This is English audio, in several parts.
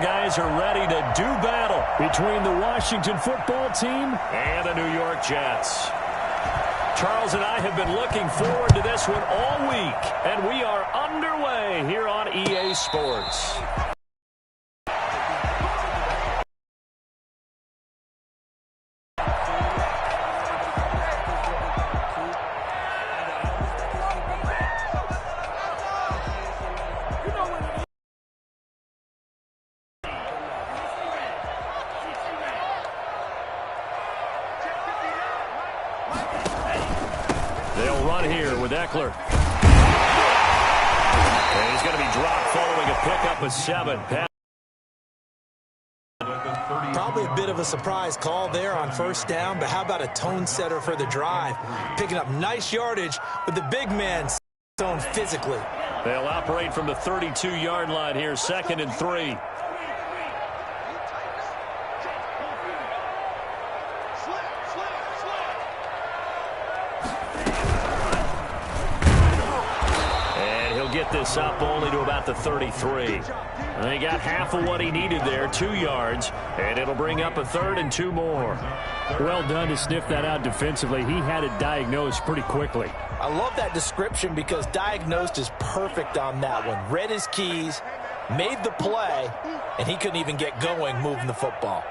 Guys are ready to do battle between the Washington football team and the New York Jets. Charles and I have been looking forward to this one all week, and we are underway here on EA Sports. They'll run here with Ekeler. And he's going to be dropped following a pickup of 7. Probably a bit of a surprise call there on first down, but how about a tone setter for the drive? Picking up nice yardage with the big man zone physically. They'll operate from the 32-yard line here, 2nd and 3. Get this up only to about the 33. And he got half of what he needed there, 2 yards, and it'll bring up a 3rd and 2 more. Well done to sniff that out defensively. He had it diagnosed pretty quickly. I love that description because diagnosed is perfect on that one. Read his keys, made the play, and he couldn't even get going moving the football.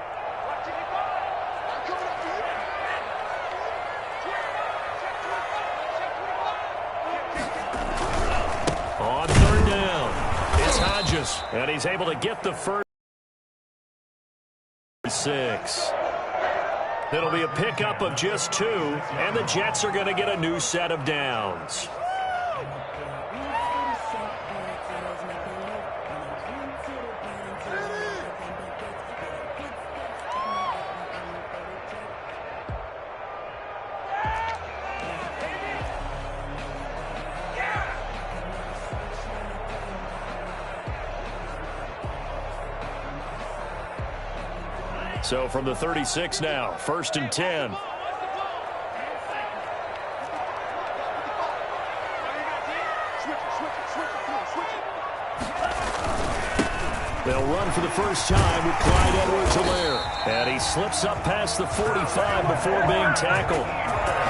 On 3rd down, it's Hodges, and he's able to get the first 6. It'll be a pickup of just 2, and the Jets are going to get a new set of downs. So from the 36 now, 1st and 10. They'll run for the first time with Clyde Edwards-Helaire. And he slips up past the 45 before being tackled.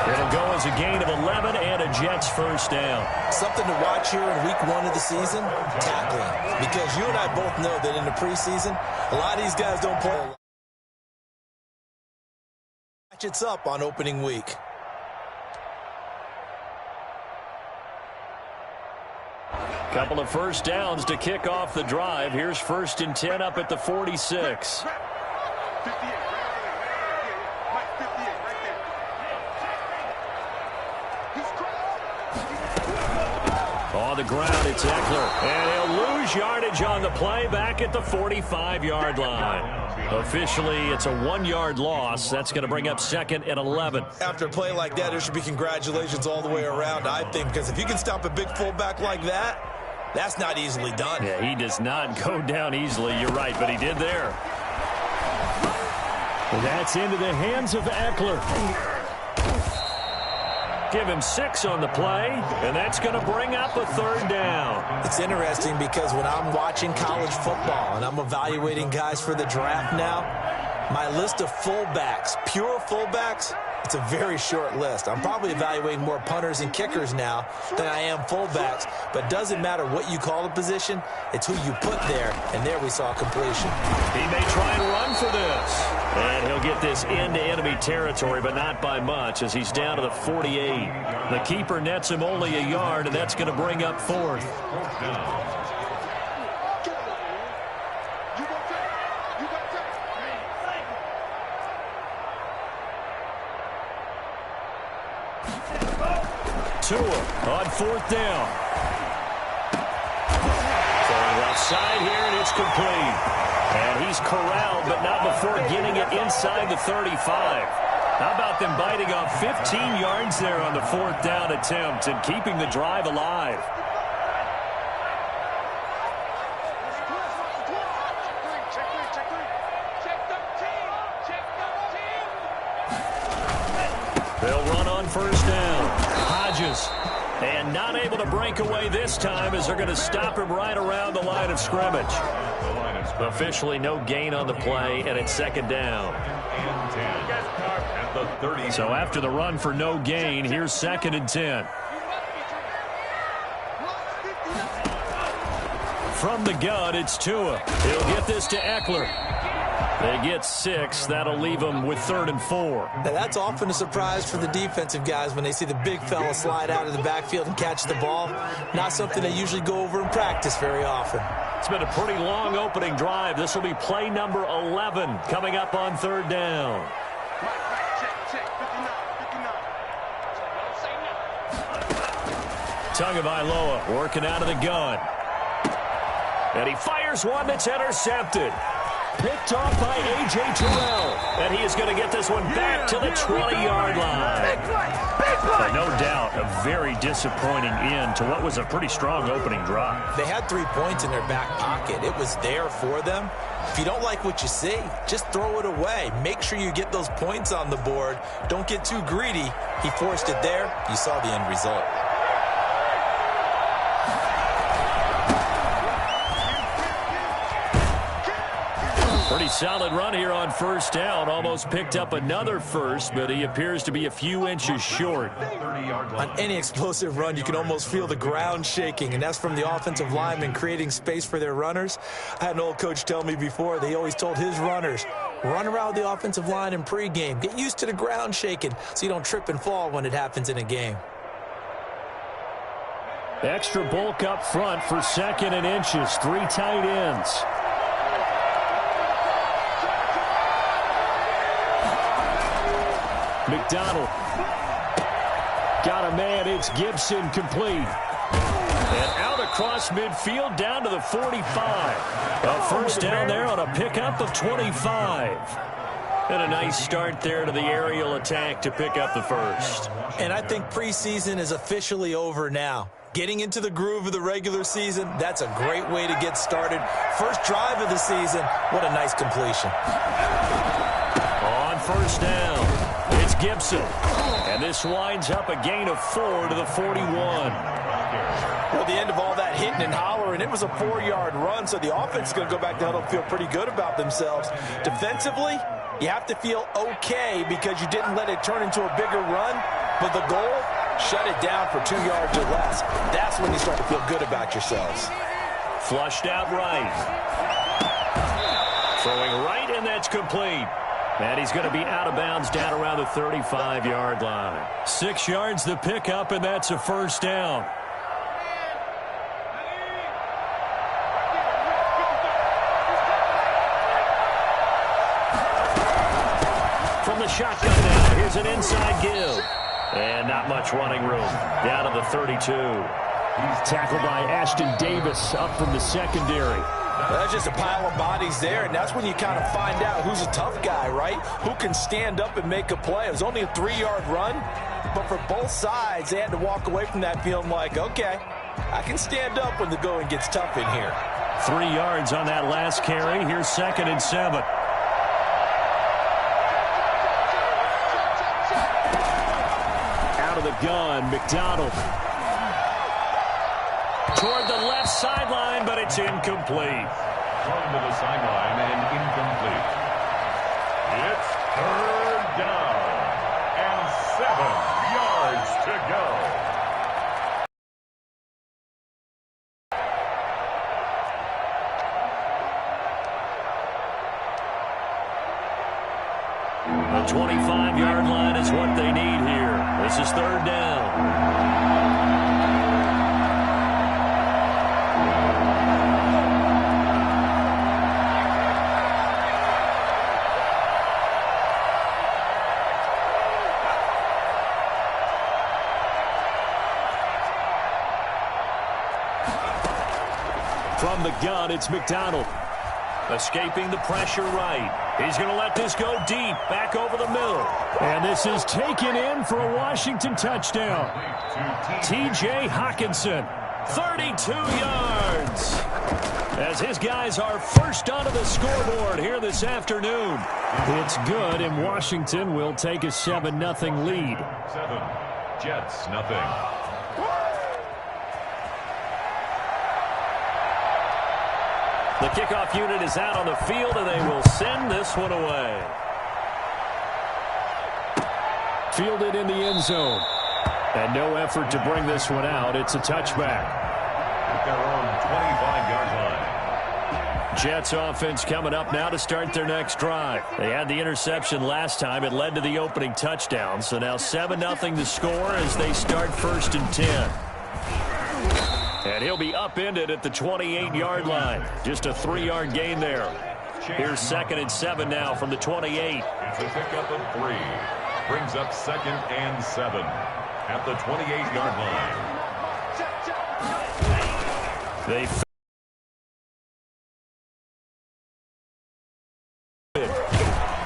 It'll go as a gain of 11 and a Jets first down. Something to watch here in week 1 of the season, tackling. Because you and I both know that in the preseason, a lot of these guys don't play. It's up on opening week. Couple of first downs to kick off the drive. Here's 1st and 10 up at the 46. On the ground, it's Ekeler. And he'll lose yardage on the play back at the 45-yard line. Officially, it's a 1-yard loss. That's going to bring up 2nd and 11. After a play like that, there should be congratulations all the way around, I think, because if you can stop a big fullback like that, that's not easily done. Yeah, he does not go down easily. You're right, but he did there. That's into the hands of Ekeler. Give him 6 on the play, and that's going to bring up a 3rd down. It's interesting because when I'm watching college football and I'm evaluating guys for the draft now, my list of fullbacks, pure fullbacks, it's a very short list. I'm probably evaluating more punters and kickers now than I am fullbacks, but it doesn't matter what you call the position, it's who you put there, and there we saw completion. He may try and run for this. And he'll get this into enemy territory, but not by much as he's down to the 48. The keeper nets him only a yard, and that's going to bring up 4th. Tua on 4th down. Throwing left side here, and it's complete. And he's corralled, but not before getting it inside the 35. How about them biting off 15 yards there on the 4th down attempt and keeping the drive alive? They'll run on first down. Hodges And not able to break away this time as they're going to stop him right around the line of scrimmage. Officially no gain on the play, and it's second down. So after the run for no gain, here's 2nd and 10. From the gun, it's Tua. He'll get this to Eckler. They get 6. That'll leave them with 3rd and 4. Now, that's often a surprise for the defensive guys when they see the big fella slide out of the backfield and catch the ball. Not something they usually go over in practice very often. It's been a pretty long opening drive. This will be play number 11 coming up on 3rd down. Tagovailoa working out of the gun. And he fires one that's intercepted. Picked off by A.J. Terrell. And he is going to get this one back to the 20-yard line. But no doubt, a very disappointing end to what was a pretty strong opening drive. They had 3 points in their back pocket. It was there for them. If you don't like what you see, just throw it away. Make sure you get those points on the board. Don't get too greedy. He forced it there. You saw the end result. Pretty solid run here on 1st down. Almost picked up another first, but he appears to be a few inches short. On any explosive run, you can almost feel the ground shaking, and that's from the offensive linemen creating space for their runners. I had an old coach tell me before, they always told his runners, run around the offensive line in pregame. Get used to the ground shaking so you don't trip and fall when it happens in a game. Extra bulk up front for 2nd and inches. 3 tight ends. McDonald. Got a man. It's Gibson complete. And out across midfield down to the 45. A 1st down there on a pickup of 25. And a nice start there to the aerial attack to pick up the 1st. And I think preseason is officially over now. Getting into the groove of the regular season, that's a great way to get started. First drive of the season, what a nice completion. On 1st down, it's Gibson. And this winds up a gain of 4 to the 41. Well, the end of all that hitting and hollering, it was a 4-yard run, so the offense is going to go back down and feel pretty good about themselves. Defensively, you have to feel okay because you didn't let it turn into a bigger run, but the goal, shut it down for 2 yards or less. That's when you start to feel good about yourselves. Flushed out right. Throwing right, and that's complete. And he's going to be out of bounds down around the 35-yard line. 6 yards the pickup, and that's a 1st down. From the shotgun now, here's an inside give. And not much running room. Down to the 32. He's tackled by Ashton Davis up from the secondary. Well, that's just a pile of bodies there, and that's when you kind of find out who's a tough guy, right? Who can stand up and make a play. It was only a 3-yard run, but for both sides, they had to walk away from that feeling like, okay, I can stand up when the going gets tough in here. 3 yards on that last carry. Here's 2nd and 7. The gun, McDonald. Toward the left sideline, but it's incomplete. Thrown to the sideline and incomplete. It's 3rd down and 7 yards to go. The 25-yard line is what they need here. This is 3rd down. From the gun, it's McDonald. Escaping the pressure right. He's going to let this go deep, back over the middle. And this is taken in for a Washington touchdown. T.J. Hockenson. 32 yards. As his guys are first onto the scoreboard here this afternoon. It's good, and Washington will take a 7-0 lead. 7, Jets, nothing. The kickoff unit is out on the field, and they will send this one away. Fielded in the end zone. And no effort to bring this one out. It's a touchback. At their own 25-yard line. Jets offense coming up now to start their next drive. They had the interception last time. It led to the opening touchdown. So now 7-0 to score as they start 1st and 10. And he'll be upended at the 28-yard line. Just a 3-yard gain there. Here's 2nd and 7 now from the 28. It's a pickup of 3. Brings up 2nd and 7 at the 28-yard line. They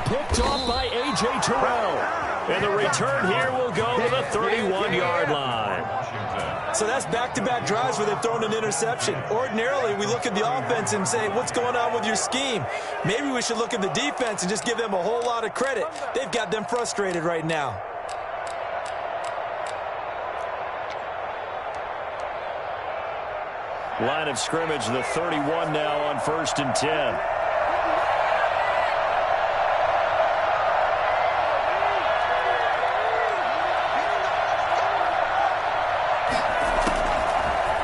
picked off by A.J. Terrell. And the return here will go to the 31-yard line. So that's back-to-back drives where they've thrown an interception. Ordinarily, we look at the offense and say, what's going on with your scheme? Maybe we should look at the defense and just give them a whole lot of credit. They've got them frustrated right now. Line of scrimmage, the 31 now on 1st and 10.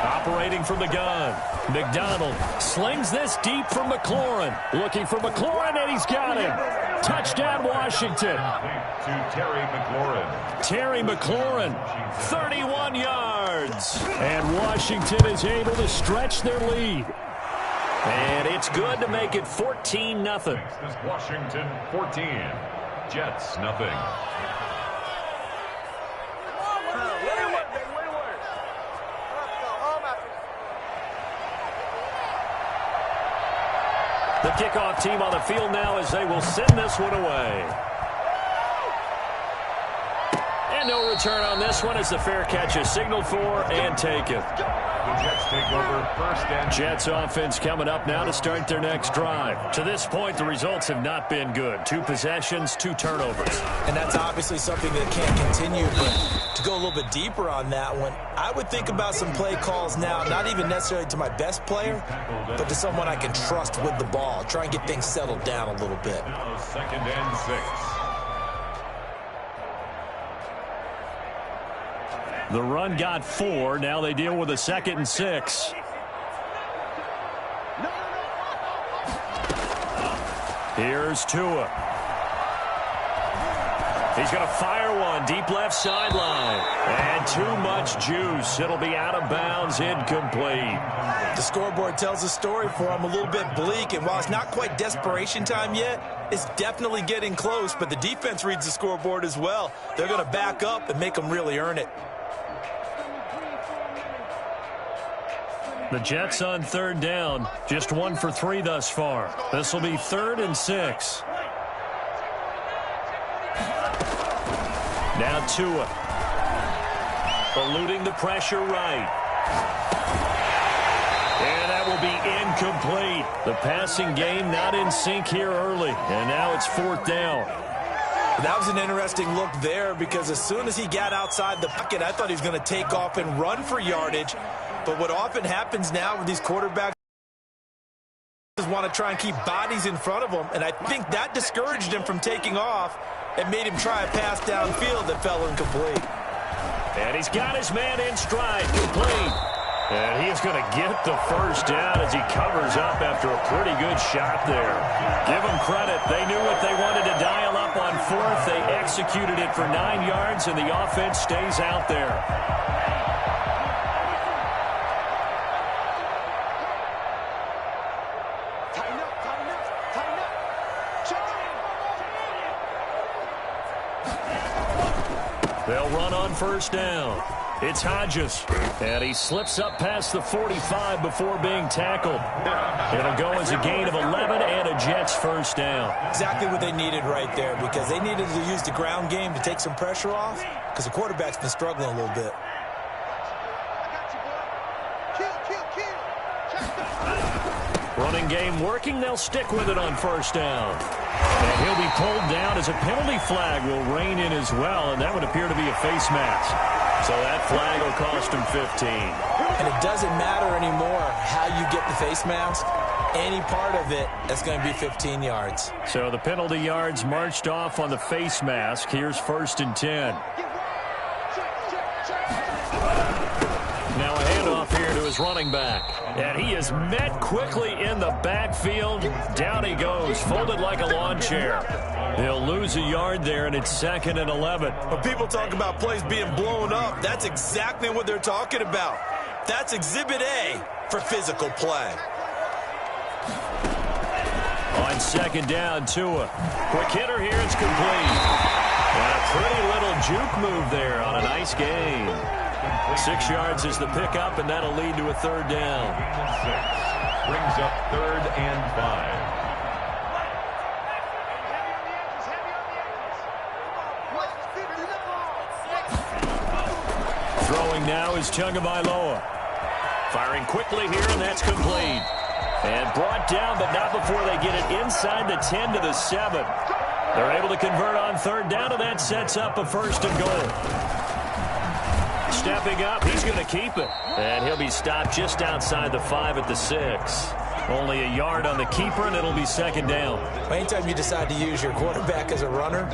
Operating from the gun. McDonald slings this deep from McLaurin. Looking for McLaurin, and he's got him. Touchdown, Washington. To Terry McLaurin. Terry McLaurin, 31 yards. And Washington is able to stretch their lead. And it's good to make it 14-0. Next is Washington 14. Jets nothing. The kickoff team on the field now as they will send this one away. And no return on this one as the fair catch is signaled for and taken. The Jets take over 1st and 10. Jets offense coming up now to start their next drive. To this point, the results have not been good. 2 possessions, 2 turnovers. And that's obviously something that can't continue, but to go a little bit deeper on that one, I would think about some play calls now, not even necessarily to my best player, but to someone I can trust with the ball. Try and get things settled down a little bit. Now 2nd and 6. The run got 4. Now they deal with a 2nd and 6. Here's Tua. He's going to fire one deep left sideline. And too much juice. It'll be out of bounds, incomplete. The scoreboard tells a story for him, a little bit bleak, and while it's not quite desperation time yet, it's definitely getting close, but the defense reads the scoreboard as well. They're going to back up and make them really earn it. The Jets on 3rd down, just 1 for 3 thus far. This will be 3rd and 6. Now Tua. Eluding the pressure right. And that will be incomplete. The passing game not in sync here early. And now it's 4th down. That was an interesting look there because as soon as he got outside the pocket, I thought he was going to take off and run for yardage. But what often happens now with these quarterbacks is want to try and keep bodies in front of them. And I think that discouraged him from taking off and made him try a pass downfield that fell incomplete. And he's got his man in stride, complete. And he is going to get the 1st down as he covers up after a pretty good shot there. Give them credit. They knew what they wanted to dial up on 4th. They executed it for 9 yards, and the offense stays out there. They'll run on 1st down. It's Hodges, and he slips up past the 45 before being tackled. It'll go as a gain of 11 and a Jets 1st down. Exactly what they needed right there because they needed to use the ground game to take some pressure off because the quarterback's been struggling a little bit. Running game working. They'll stick with it on 1st down. And he'll be pulled down as a penalty flag will rein in as well, and that would appear to be a face mask. So that flag will cost him 15. And it doesn't matter anymore how you get the face mask. any part of it, that's going to be 15 yards. So the penalty yards marched off on the face mask. Here's 1st and 10. Now a handoff here to his running back. And he is met quickly in the backfield. Down he goes, folded like a lawn chair. He'll lose a yard there, and it's 2nd and 11. When people talk about plays being blown up, that's exactly what they're talking about. That's Exhibit A for physical play. On 2nd down, Tua. Quick hitter here, it's complete. And a pretty little juke move there on a nice gain. 6 yards is the pickup, and that'll lead to a 3rd down. 6 brings up 3rd and 5. Throwing now is Tagovailoa. Firing quickly here, and that's complete. And brought down, but not before they get it inside the 10 to the 7. They're able to convert on 3rd down, and that sets up a 1st and goal. Stepping up, he's going to keep it. And he'll be stopped just outside the 5 at the 6. Only a yard on the keeper, and it'll be 2nd down. Anytime you decide to use your quarterback as a runner,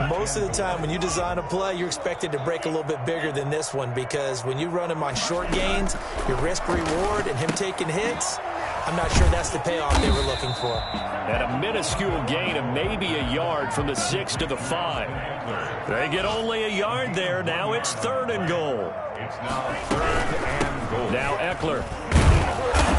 most of the time when you design a play, you're expected to break a little bit bigger than this one, because when you run him on short gains, your risk-reward and him taking hits, I'm not sure that's the payoff they were looking for. And a minuscule gain of maybe a yard from the 6 to the 5. They get only a yard there. Now it's 3rd and goal. It's now 3rd and goal. Now Eckler.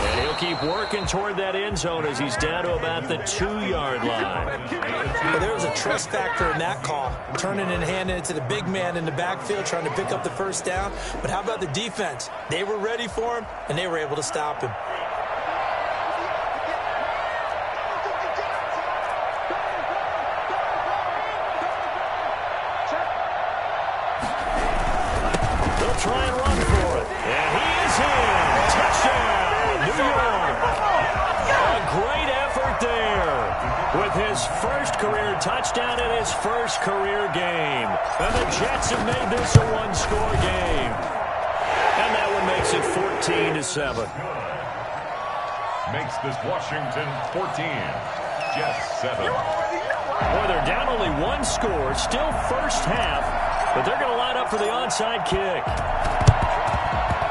And he'll keep working toward that end zone as he's down to about the 2-yard line. Well, there was a trust factor in that call, turning and handing it to the big man in the backfield, trying to pick up the 1st down. But how about the defense? They were ready for him, and they were able to stop him. Try and run for it. And he is in. Touchdown, New York. A great effort there with his 1st career touchdown in his 1st career game. And the Jets have made this a 1-score game. And that one makes it 14-7. Makes this Washington 14. Jets 7. Boy, they're down only 1 score. Still first half. But they're going to line up for the onside kick.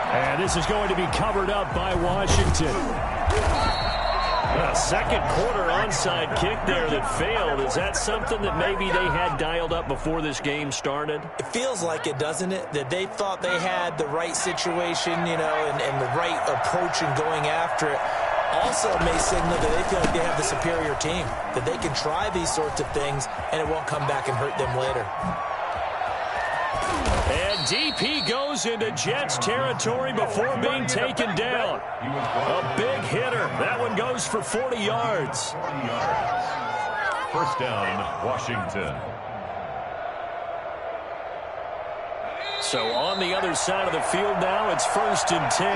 And this is going to be covered up by Washington. A 2nd quarter onside kick there that failed. Is that something that maybe they had dialed up before this game started? It feels like it, doesn't it? That they thought they had the right situation, you know, and the right approach in going after it. Also may signal that they feel like they have the superior team, that they can try these sorts of things and it won't come back and hurt them later. And DP goes into Jets territory before being taken down. A big hitter. That one goes for 40 yards. 40 yards. 1st down, Washington. So on the other side of the field now, it's 1st and 10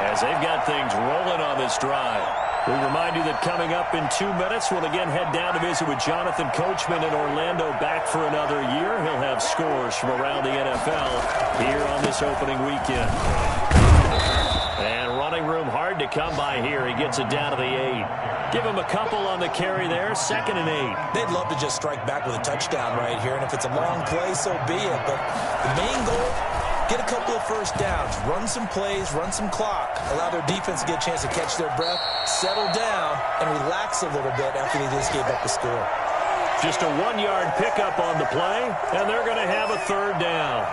as they've got things rolling on this drive. We remind you that coming up in 2 minutes, we'll again head down to visit with Jonathan Coachman in Orlando, back for another year. He'll have scores from around the NFL here on this opening weekend. And running room hard to come by here. He gets it down to the 8. Give him a couple on the carry there, 2nd and 8. They'd love to just strike back with a touchdown right here, and if it's a long play, so be it. But the main goal, get a couple of 1st downs, run some plays, run some clock, allow their defense to get a chance to catch their breath, settle down, and relax a little bit after they just gave up the score. Just a 1-yard pickup on the play, and they're going to have a 3rd down.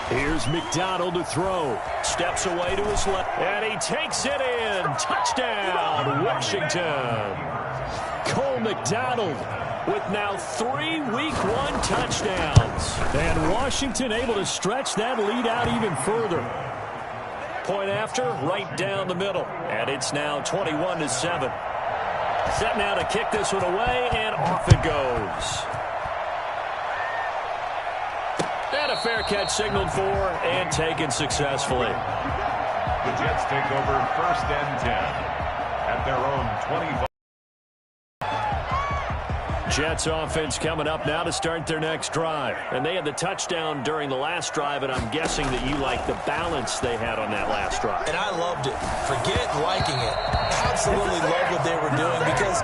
Here's McDonald to throw. Steps away to his left. And he takes it in. Touchdown, Washington. Cole McDonald with now 3 Week 1 touchdowns. And Washington able to stretch that lead out even further. Point after, right down the middle. And it's now 21-7. Set now to kick this one away, and off it goes. And a fair catch signaled for and taken successfully. The Jets take over 1st and 10 at their own 25. Jets offense coming up now to start their next drive. And they had the touchdown during the last drive, and I'm guessing that you like the balance they had on that last drive. And I loved it. Forget liking it. Absolutely love what they were doing, because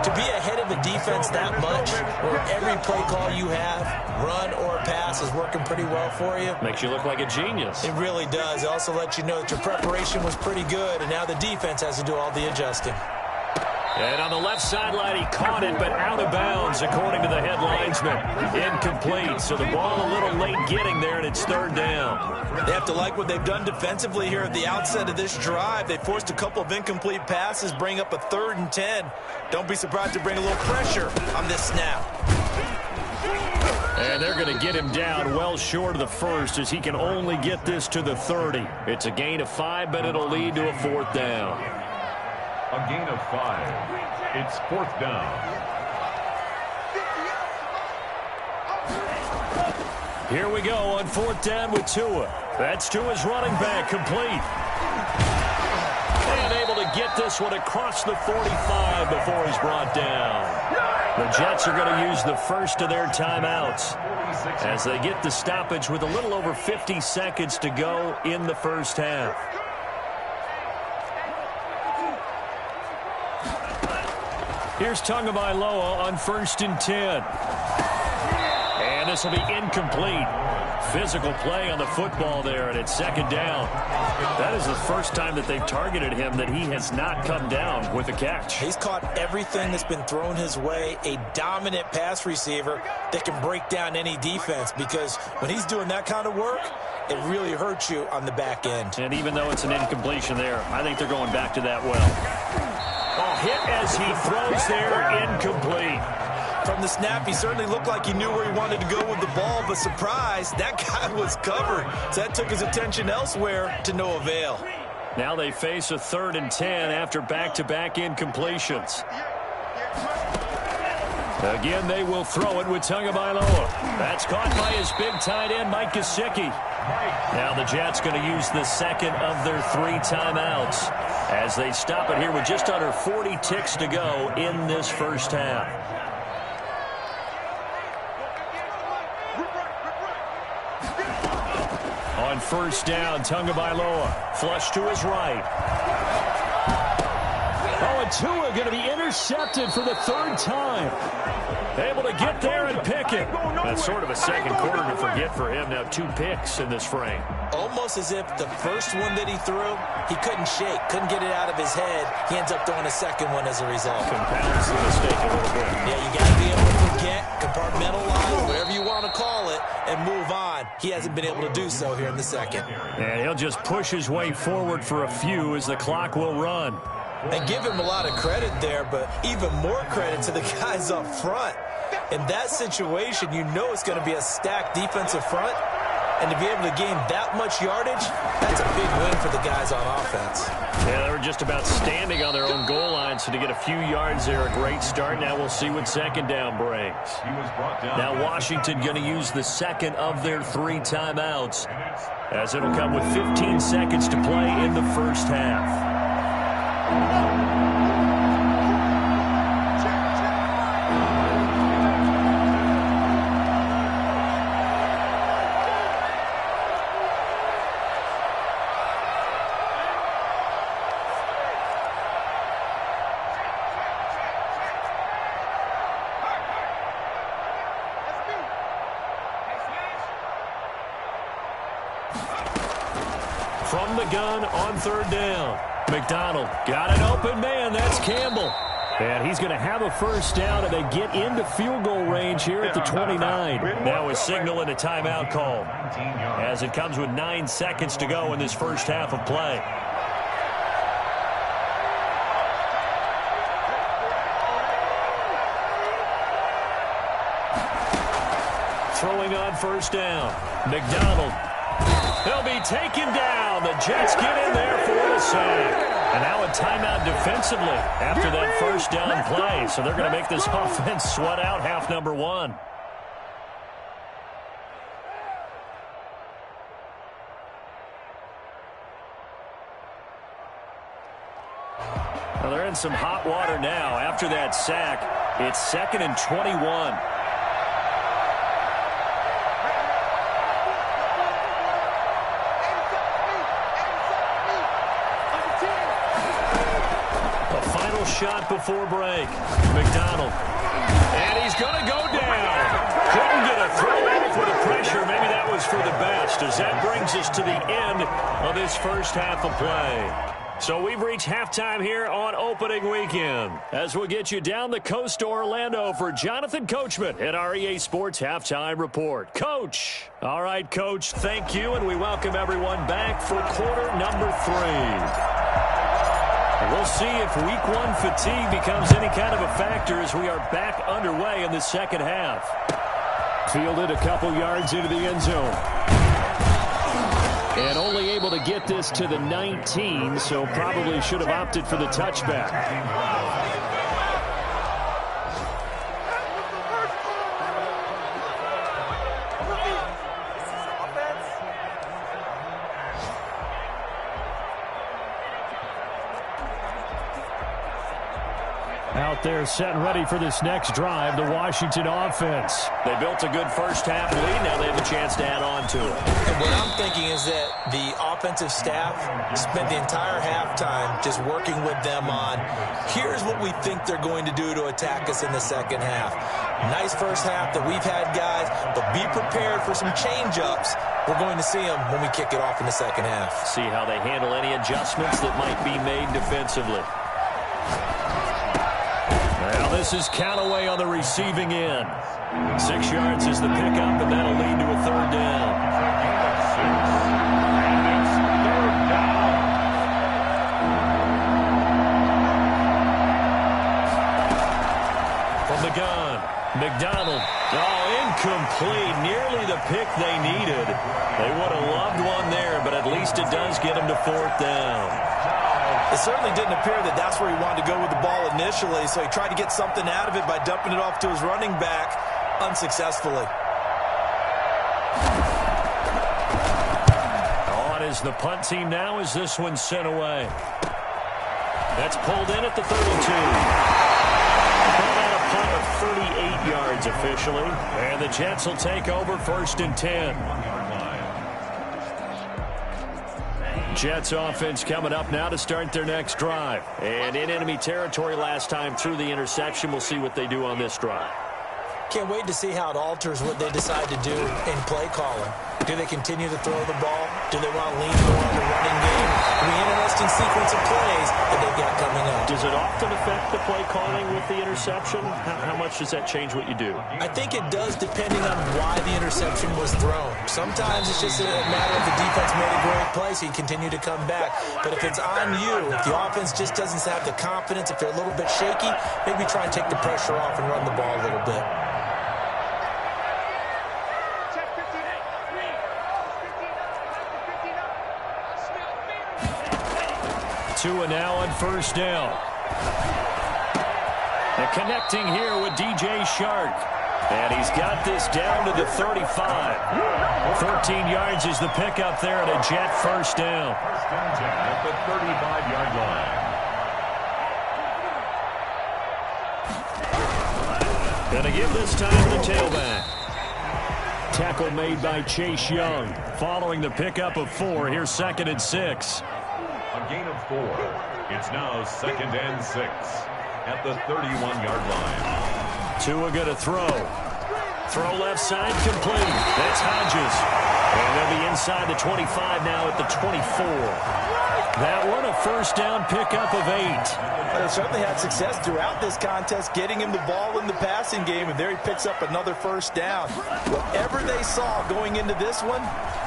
to be ahead of a defense that much, where every play call you have, run or pass, is working pretty well for you. Makes you look like a genius. It really does. It also lets you know that your preparation was pretty good, and now the defense has to do all the adjusting. And on the left sideline, he caught it, but out of bounds, according to the head linesman. Incomplete, so the ball a little late getting there, and it's 3rd down. They have to like what they've done defensively here at the outset of this drive. They forced a couple of incomplete passes, bring up a 3rd and 10. Don't be surprised to bring a little pressure on this snap. And they're going to get him down well short of the 1st, as he can only get this to the 30. It's a gain of 5, but it'll lead to a 4th down. A gain of 5. It's 4th down. Here we go on 4th down with Tua. That's Tua's running back, complete. And able to get this one across the 45 before he's brought down. The Jets are going to use the first of their timeouts as they get the stoppage with a little over 50 seconds to go in the first half. Here's Tagovailoa on 1st and 10. And this will be incomplete. Physical play on the football there, and it's 2nd down. That is the first time that they've targeted him that he has not come down with a catch. He's caught everything that's been thrown his way. A dominant pass receiver that can break down any defense, because when he's doing that kind of work, it really hurts you on the back end. And even though it's an incompletion there, I think they're going back to that well. A hit as he throws there, incomplete. From the snap, he certainly looked like he knew where he wanted to go with the ball, but surprise, that guy was covered. So that took his attention elsewhere to no avail. Now they face a 3rd and 10 after back-to-back incompletions. Again, they will throw it with Tagovailoa. That's caught by his big tight end, Mike Gesicki. Now the Jets going to use the 2nd of their 3 timeouts as they stop it here with just under 40 ticks to go in this first half. On 1st down, Tagovailoa flush to his right. Oh, and Tua going to be intercepted for the 3rd time. Able to get there and pick it. That's sort of a second quarter to forget for him. Now 2 picks in this frame. Almost as if the first one that he threw, he couldn't shake, couldn't get it out of his head. He ends up throwing a second one as a result. Compounds the mistake a little bit. Yeah, you got to be able to forget, compartmentalize, whatever you want to call it, and move on. He hasn't been able to do so here in the 2nd. And he'll just push his way forward for a few as the clock will run. And give him a lot of credit there, but even more credit to the guys up front. In that situation, you know it's going to be a stacked defensive front. And to be able to gain that much yardage, that's a big win for the guys on offense. Yeah, they were just about standing on their own goal line, so to get a few yards there, a great start. Now we'll see what 2nd down brings. Now Washington going to use the 2nd of their 3 timeouts, as it'll come with 15 seconds to play in the first half. From the gun on 3rd down. McDonald got an open man. That's Campbell. And he's going to have a first down, and they get into field goal range here at the 29. Now a signal and a timeout call, as it comes with 9 seconds to go in this first half of play. Throwing on 1st down. McDonald. He'll be taken down. The Jets get in there for the sack. And now a timeout defensively after that first down play. So they're going to make this offense sweat out half number one. Well, they're in some hot water now after that sack. It's 2nd and 21. Shot before break. McDonald. And he's going to go down. Couldn't get a throw off with the pressure. Maybe that was for the best, as that brings us to the end of this first half of play. So we've reached halftime here on opening weekend, as we'll get you down the coast to Orlando for Jonathan Coachman at our EA Sports Halftime Report. Coach. All right, Coach, thank you, and we welcome everyone back for quarter number 3. We'll see if week 1 fatigue becomes any kind of a factor as we are back underway in the second half. Fielded a couple yards into the end zone. And only able to get this to the 19, so probably should have opted for the touchback. Out there set and ready for this next drive, the Washington offense. They built a good first half lead. Now they have a chance to add on to it. And what I'm thinking is that the offensive staff spent the entire halftime just working with them on, here's what we think they're going to do to attack us in the second half. Nice first half that we've had, guys, but be prepared for some change-ups. We're going to see them when we kick it off in the second half. See how they handle any adjustments that might be made defensively. Now this is Callaway on the receiving end. 6 yards is the pickup, and that'll lead to a third down. From the gun, McDonald. Oh, incomplete. Nearly the pick they needed. They would have loved one there, but at least it does get them to 4th down. It certainly didn't appear that that's where he wanted to go with the ball initially, so he tried to get something out of it by dumping it off to his running back unsuccessfully. On is the punt team now as this one's sent away. That's pulled in at the 32. A punt of 38 yards officially, and the Jets will take over 1st and 10. Jets offense coming up now to start their next drive. And in enemy territory last time through the interception. We'll see what they do on this drive. Can't wait to see how it alters what they decide to do in play calling. Do they continue to throw the ball? Do they want to lean more on the running game? An interesting sequence of plays that they've got coming up. Does it often affect the play calling with the interception? How much does that change what you do? I think it does, depending on why the interception was thrown. Sometimes it's just a matter of the defense made a great play, so you continue to come back. But if it's on you, if the offense just doesn't have the confidence, if they're a little bit shaky, maybe try and take the pressure off and run the ball a little bit. Tua now on 1st down. And connecting here with DJ Shark. And he's got this down to the 35. 14 yards is the pickup there at a Jet 1st down. 1st and 10 at the 35-yard line. Gonna give this time to the tailback. Tackle made by Chase Young. Following the pickup of 4, here's 2nd and 6. A gain of 4. It's now 2nd and 6 at the 31-yard line. Tua gonna throw. Throw left side complete. That's Hodges. And they'll be inside the 25 now at the 24. That one a 1st down pickup of 8. They certainly had success throughout this contest getting him the ball in the passing game, and there he picks up another 1st down. Whatever they saw going into this one,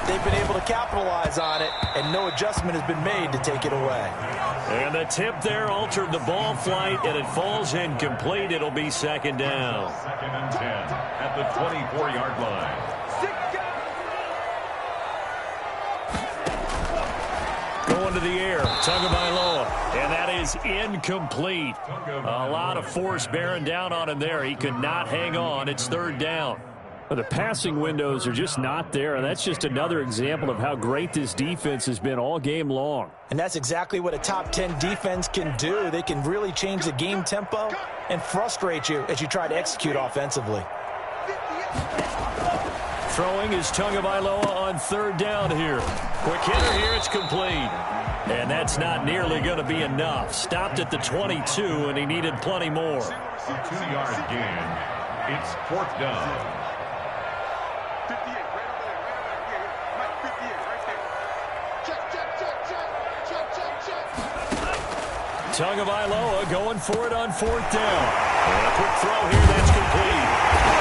they've been able to capitalize on it, and no adjustment has been made to take it away. And the tip there altered the ball flight, and it falls incomplete. It'll be 2nd down. 2nd and 10 at the 24-yard line. Going to the air, Tagovailoa, and is incomplete. A lot of force bearing down on him there. He could not hang on. It's third down. The passing windows are just not there, and that's just another example of how great this defense has been all game long. And that's exactly what a top 10 defense can do. They can really change the game tempo and frustrate you as you try to execute offensively. Throwing is Tagovailoa on third down here. Quick hitter here, it's complete. And that's not nearly going to be enough. Stopped at the 22, and he needed plenty more. 2-yard gain. It's fourth down. Tagovailoa going for it on fourth down. And a quick throw here, that's complete.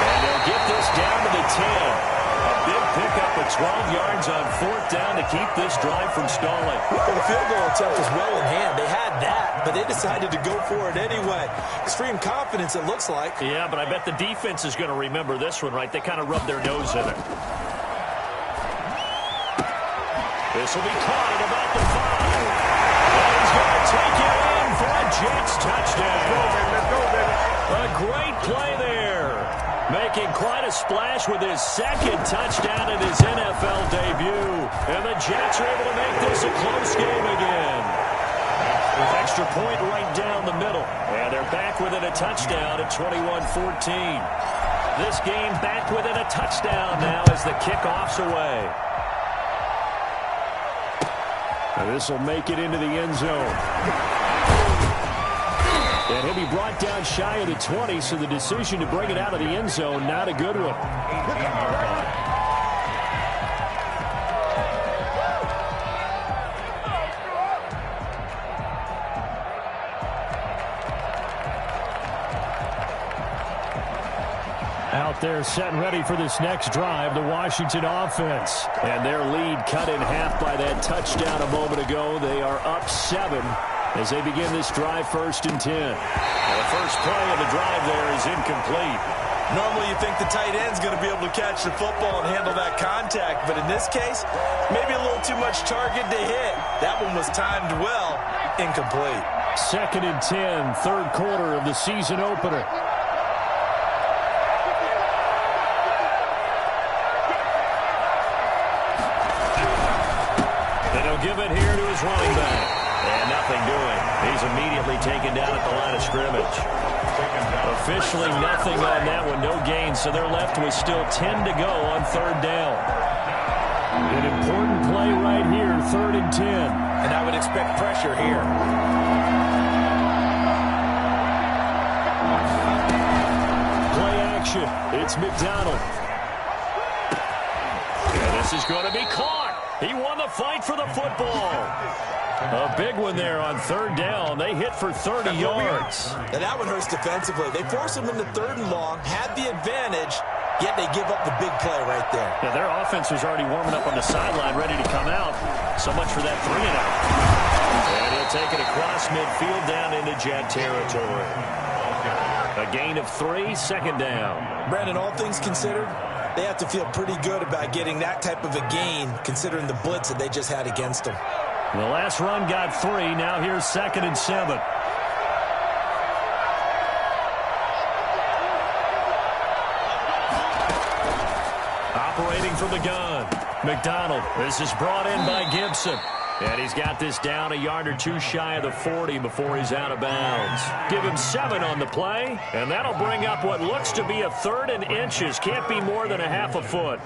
And they'll get this down to the 10. A big pickup of 12 yards on fourth down to keep this drive from stalling. Well, the field goal attempt was well in hand. They had that, but they decided to go for it anyway. Extreme confidence, it looks like. Yeah, but I bet the defense is going to remember this one, right? They kind of rubbed their nose in it. This will be caught at about the 5. And he's going to take it in for a Jets touchdown. Let's go, baby. A great play there. Making quite a splash with his second touchdown in his NFL debut. And the Jets are able to make this a close game again. With extra point right down the middle. And they're back within a touchdown at 21-14. This game back within a touchdown now as the kickoff's away. Now this will make it into the end zone. And he'll be brought down shy of the 20, so the decision to bring it out of the end zone, not a good one. Out there set and ready for this next drive, the Washington offense. And their lead cut in half by that touchdown a moment ago. They are up 7 as they begin this drive, 1st and 10. The first play of the drive there is incomplete. Normally you think the tight end's going to be able to catch the football and handle that contact, but in this case, maybe a little too much target to hit. That one was timed well, incomplete. 2nd and 10, third quarter of the season opener. Give it here to his running back. And nothing doing. He's immediately taken down at the line of scrimmage. Officially nothing on that one. No gain. So they're left with still 10 to go on third down. An important play right here, 3rd and 10. And I would expect pressure here. Play action. It's McDonald. And this is going to be caught. He won the fight for the football. A big one there on third down. They hit for 30 yards. And that one hurts defensively. They forced him into 3rd and long, had the advantage, yet they give up the big play right there. Yeah, their offense was already warming up on the sideline, ready to come out. So much for that 3-and-out. And he'll take it across midfield down into Jet territory. A gain of 3, 2nd down. Brandon, all things considered, they have to feel pretty good about getting that type of a gain, considering the blitz that they just had against them. The last run got 3. Now here's 2nd and 7. Operating from the gun. McDonald. This is brought in by Gibson. And he's got this down a yard or 2 shy of the 40 before he's out of bounds. Give him 7 on the play, and that'll bring up what looks to be a 3rd and inches. Can't be more than a half a foot.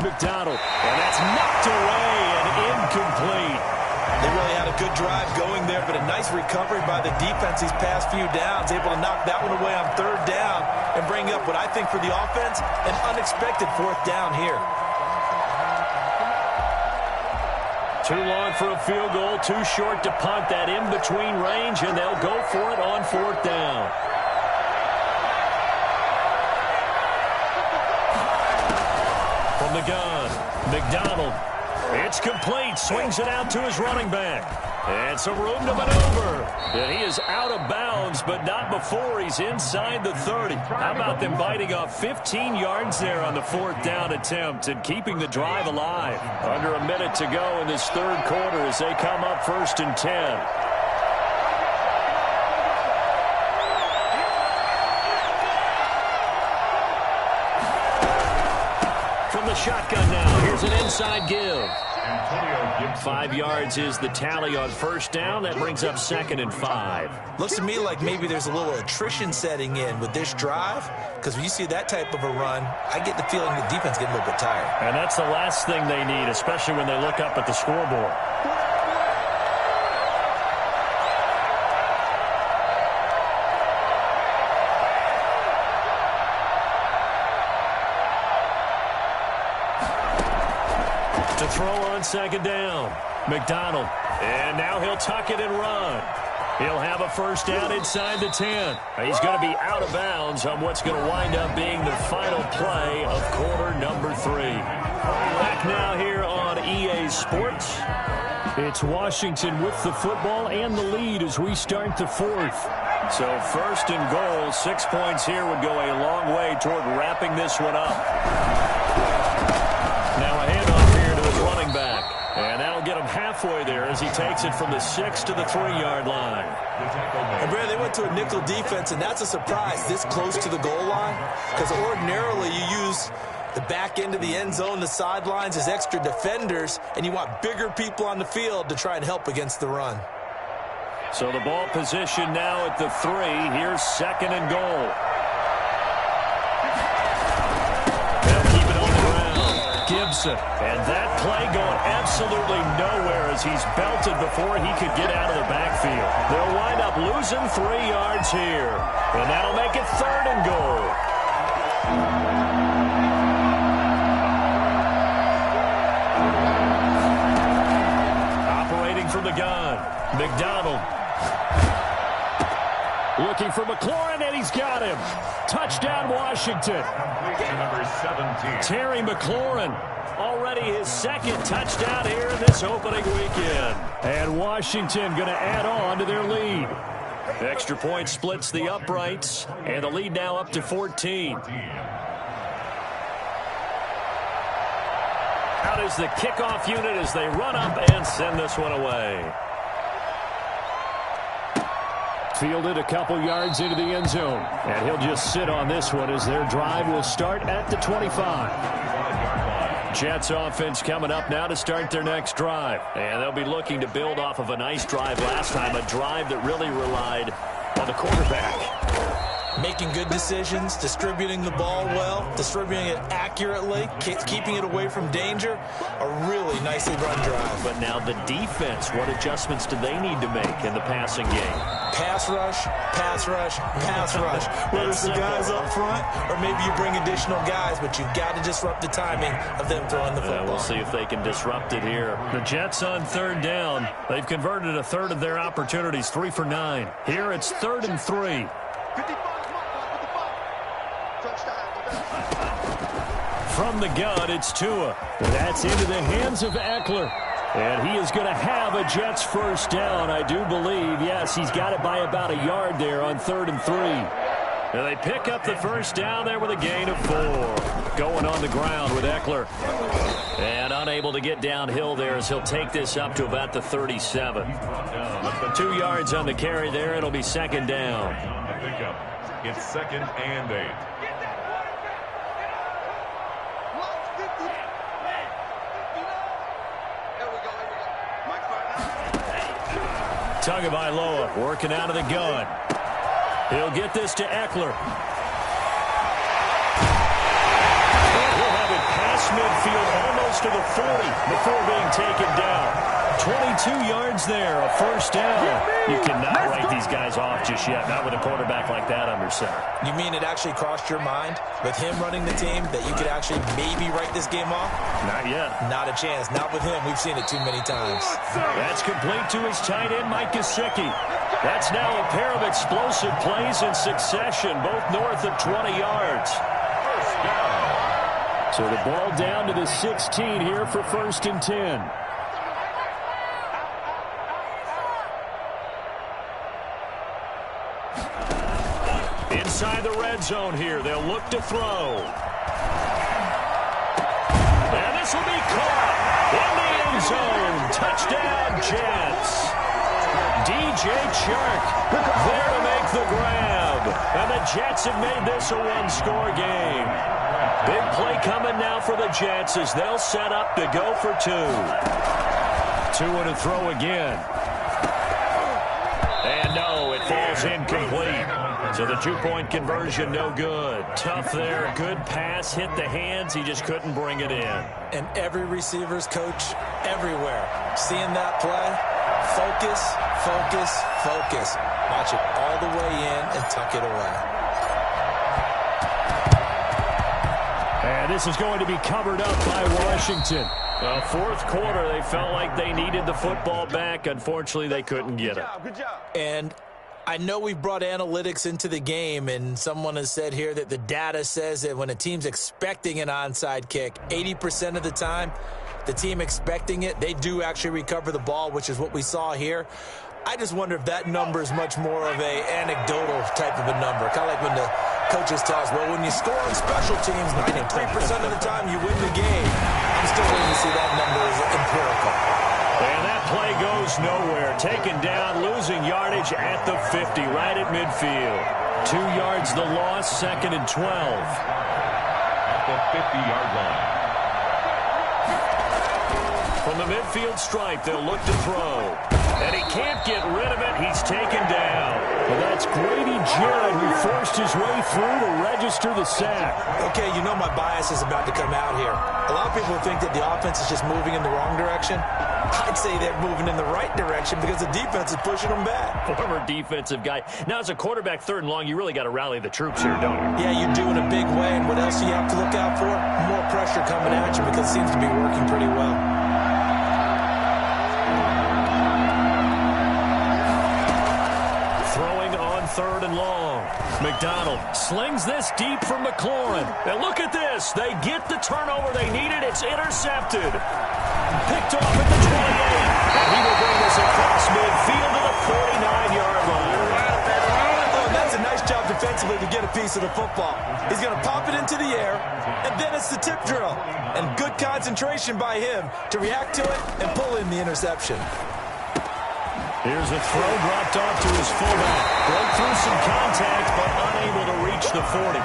McDonald, and that's knocked away and incomplete. They really had a good drive going there, but a nice recovery by the defense these past few downs, able to knock that one away on 3rd down and bring up what I think for the offense, an unexpected 4th down here. Too long for a field goal, too short to punt that in-between range, and they'll go for it on 4th down. From the gun, McDonald. It's complete. Swings it out to his running back. And some room to maneuver. And he is out of bounds, but not before he's inside the 30. How about them biting off 15 yards there on the 4th down attempt and keeping the drive alive? Under a minute to go in this 3rd quarter as they come up 1st and 10. Shotgun now. Here's an inside give. 5 yards is the tally on 1st down. That brings up 2nd and 5. Looks to me like maybe there's a little attrition setting in with this drive, because when you see that type of a run, I get the feeling the defense getting a little bit tired. And that's the last thing they need, especially when they look up at the scoreboard. To throw on 2nd down. McDonald. And now he'll tuck it and run. He'll have a 1st down inside the 10. He's going to be out of bounds on what's going to wind up being the final play of quarter number 3. Back now here on EA Sports. It's Washington with the football and the lead as we start the 4th. So 1st and goal, 6 points here would go a long way toward wrapping this one up. Now a handoff here to his running back. And that'll get him halfway there as he takes it from the 6 to the 3-yard line. And Brad, they went to a nickel defense, and that's a surprise this close to the goal line, because ordinarily you use the back end of the end zone, the sidelines as extra defenders, and you want bigger people on the field to try and help against the run. So the ball position now at the 3. Here's 2nd and goal. Gibson, and that play going absolutely nowhere as he's belted before he could get out of the backfield. They'll wind up losing 3 yards here, and that'll make it 3rd and goal. Operating from the gun, McDonald. Looking for McLaurin, and he's got him. Touchdown, Washington. Number 17. Terry McLaurin, already his 2nd touchdown here in this opening weekend. And Washington going to add on to their lead. The extra point splits the uprights, and the lead now up to 14. Out is the kickoff unit as they run up and send this one away. Fielded a couple yards into the end zone. And he'll just sit on this one as their drive will start at the 25. Jets offense coming up now to start their next drive. And they'll be looking to build off of a nice drive last time, a drive that really relied on the quarterback. Making good decisions, distributing the ball well, distributing it accurately, keeping it away from danger. A really nicely run drive. But now the defense, what adjustments do they need to make in the passing game? Pass rush, pass rush, pass rush. Whether it's the guys up front or maybe you bring additional guys, but you've got to disrupt the timing of them throwing the football. We'll see if they can disrupt it here. The Jets on 3rd down. They've converted a third of their opportunities, 3 for 9. Here it's 3rd and 3. From the gun, it's Tua. That's into the hands of Eckler. And he is going to have a Jets 1st down, I do believe. Yes, he's got it by about a yard there on 3rd and 3. And they pick up the 1st down there with a gain of 4. Going on the ground with Eckler. And unable to get downhill there as he'll take this up to about the 37. 2 yards on the carry there. It'll be 2nd down. It's 2nd and 8. Tagovailoa working out of the gun. He'll get this to Eckler. He'll have it past midfield almost to the 40 before being taken down. 22 yards there, a 1st down. You cannot write these these guys off just yet. Not with a quarterback like that under center. You mean it actually crossed your mind with him running the team that you could actually maybe write this game off? Not yet. Not a chance. Not with him. We've seen it too many times. That's complete to his tight end, Mike Gesicki. That's now a pair of explosive plays in succession, both north of 20 yards. So the ball down to the 16 here for 1st and 10. Inside the red zone here, they'll look to throw. And this will be caught in the end zone. Touchdown, Jets. DJ Chark there to make the grab. And the Jets have made this a one-score game. Big play coming now for the Jets as they'll set up to go for 2. 2 and a throw again. And no, it falls incomplete. So the 2-point conversion, no good. Tough there. Good pass, hit the hands. He just couldn't bring it in. And every receiver's coach everywhere. Seeing that play, focus, focus, focus. Watch it all the way in and tuck it away. And this is going to be covered up by Washington. Well, 4th quarter, they felt like they needed the football back. Unfortunately, they couldn't get it. Good job. And I know we've brought analytics into the game, and someone has said here that the data says that when a team's expecting an onside kick, 80% of the time, the team expecting it, they do actually recover the ball, which is what we saw here. I just wonder if that number is much more of a anecdotal type of a number. Kind of like when the coaches tell us, well, when you score on special teams, 93% of the time you win the game. I'm still waiting to see that number as empirical. And that play goes nowhere. Taken down, losing yardage at the 50, right at midfield. 2 yards the loss, 2nd and 12. At the 50-yard line. From the midfield stripe, they'll look to throw. And he can't get rid of it. He's taken down. Well, that's Grady Jarrett who forced his way through to register the sack. Okay, you know my bias is about to come out here. A lot of people think that the offense is just moving in the wrong direction. I'd say they're moving in the right direction because the defense is pushing them back. Former defensive guy. Now, as a quarterback, 3rd and long, you really got to rally the troops here, don't you? Yeah, you do in a big way. And what else do you have to look out for? More pressure coming at you because it seems to be working pretty well. Throwing on 3rd and long. McDonald slings this deep from McLaurin. And look at this. They get the turnover they needed. It's intercepted. Picked off at the 28. And he will bring this across midfield to the 49-yard line. Oh, that's a nice job defensively to get a piece of the football. He's going to pop it into the air, and then it's the tip drill. And good concentration by him to react to it and pull in the interception. Here's a throw dropped off to his fullback. Broke through some contact, but unable to reach the 40.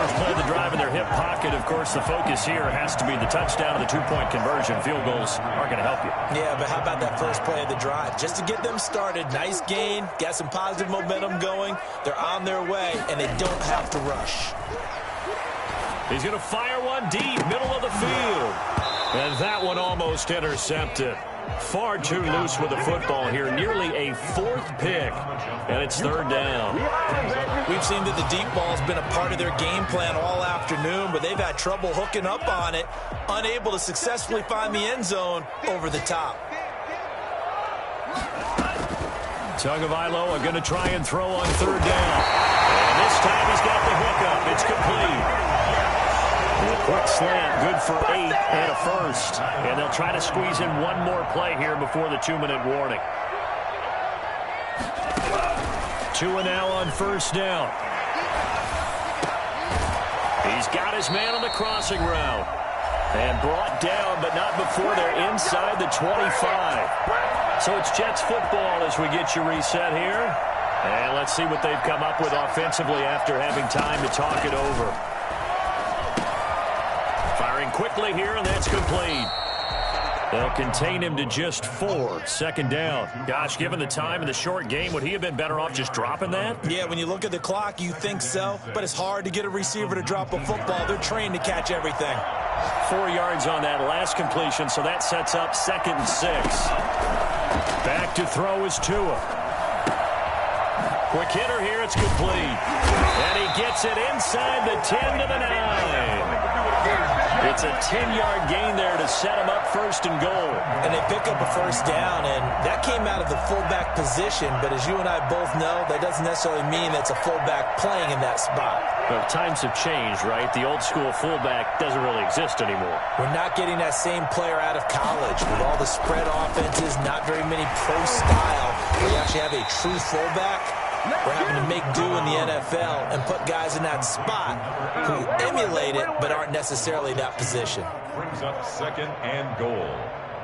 First play of the drive in their hip pocket. Of course, the focus here has to be the touchdown of the 2-point conversion. Field goals aren't going to help you. Yeah, but how about that first play of the drive? Just to get them started, nice gain, got some positive momentum going. They're on their way, and they don't have to rush. He's going to fire one deep, middle of the field. And that one almost intercepted. Far too loose with the football here. Nearly a 4th pick. And it's 3rd down. We've seen that the deep ball's been a part of their game plan all afternoon, but they've had trouble hooking up on it, unable to successfully find the end zone over the top. Tagovailoa are going to try and throw on 3rd down. And this time he's got the hookup. It's complete. And a quick slant, good for 8 and a first. And they'll try to squeeze in one more play here before the 2-minute warning. 2 and now on 1st down. He's got his man on the crossing route. And brought down, but not before they're inside the 25. So it's Jets football as we get you reset here. And let's see what they've come up with offensively after having time to talk it over. Firing quickly here, and that's complete. They'll contain him to just 4. 2nd down. Gosh, given the time in the short game, would he have been better off just dropping that? Yeah, when you look at the clock, you think so. But it's hard to get a receiver to drop a football. They're trained to catch everything. 4 yards on that last completion, so that sets up 2nd and 6. Back to throw is Tua. Quick hitter here. It's complete. And he gets it inside the 10 to the 9. It's a 10-yard gain there to set him up first and goal. And they pick up a first down, and that came out of the fullback position. But as you and I both know, that doesn't necessarily mean that's a fullback playing in that spot. Well, times have changed, right? The old-school fullback doesn't really exist anymore. We're not getting that same player out of college with all the spread offenses, not very many pro style. We actually have a true fullback. We're having to make do in the NFL and put guys in that spot who emulate it but aren't necessarily that position. Brings up second and goal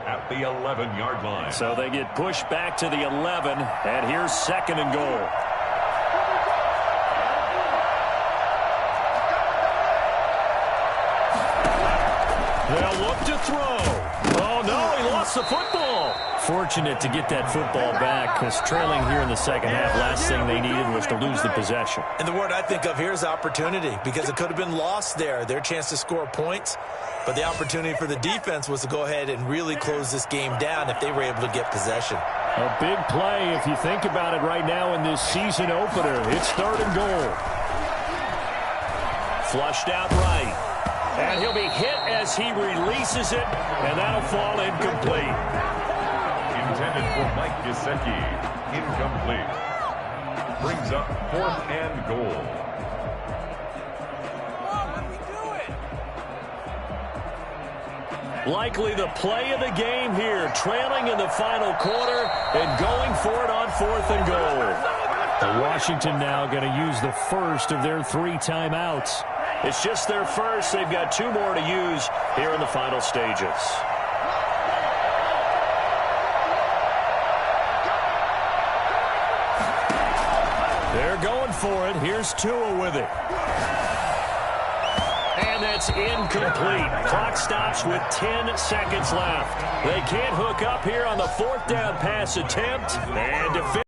at the 11-yard line. So they get pushed back to the 11, and here's second and goal. They'll look to throw. Oh, no, he lost the football. Fortunate to get that football back, because trailing here in the second half, last thing they needed was to lose the possession. And the word I think of here is opportunity, because it could have been lost there, their chance to score points. But the opportunity for the defense was to go ahead and really close this game down if they were able to get possession. A big play, if you think about it right now in this season opener. It's third and goal. Flushed out right. And he'll be hit as he releases it, and that'll fall incomplete. Intended for Mike Gesicki. Incomplete. Brings up fourth and goal. Likely the play of the game here, trailing in the final quarter and going for it on fourth and goal. Washington now going to use the first of their 3 timeouts. It's just their first. They've got 2 more to use here in the final stages. They're going for it. Here's Tua with it. And that's incomplete. Clock stops with 10 seconds left. They can't hook up here on the 4th down pass attempt. And defense.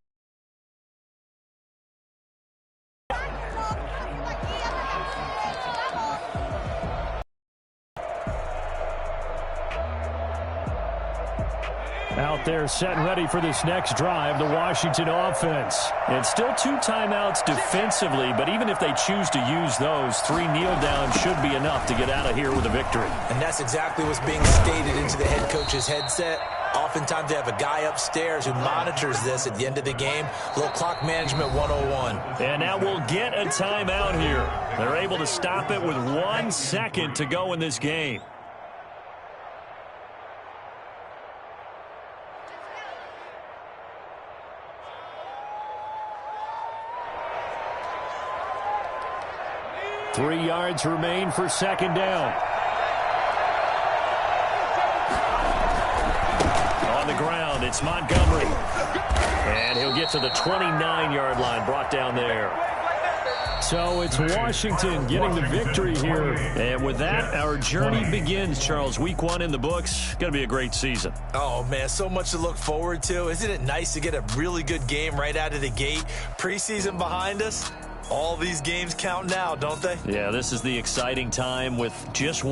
Out there set and ready for this next drive, the Washington offense. And still 2 timeouts defensively, but even if they choose to use those, 3 kneel downs should be enough to get out of here with a victory. And that's exactly what's being stated into the head coach's headset. Oftentimes they have a guy upstairs who monitors this at the end of the game. A little clock management 101. And now we'll get a timeout here. They're able to stop it with 1 second to go in this game. Three yards remain for second down. On the ground, it's Montgomery. And he'll get to the 29-yard line, brought down there. So it's Washington getting the victory here. And with that, our journey begins, Charles. Week 1 in the books. Going to be a great season. Oh, man, so much to look forward to. Isn't it nice to get a really good game right out of the gate? Preseason behind us. All these games count now, don't they? Yeah, this is the exciting time with just one.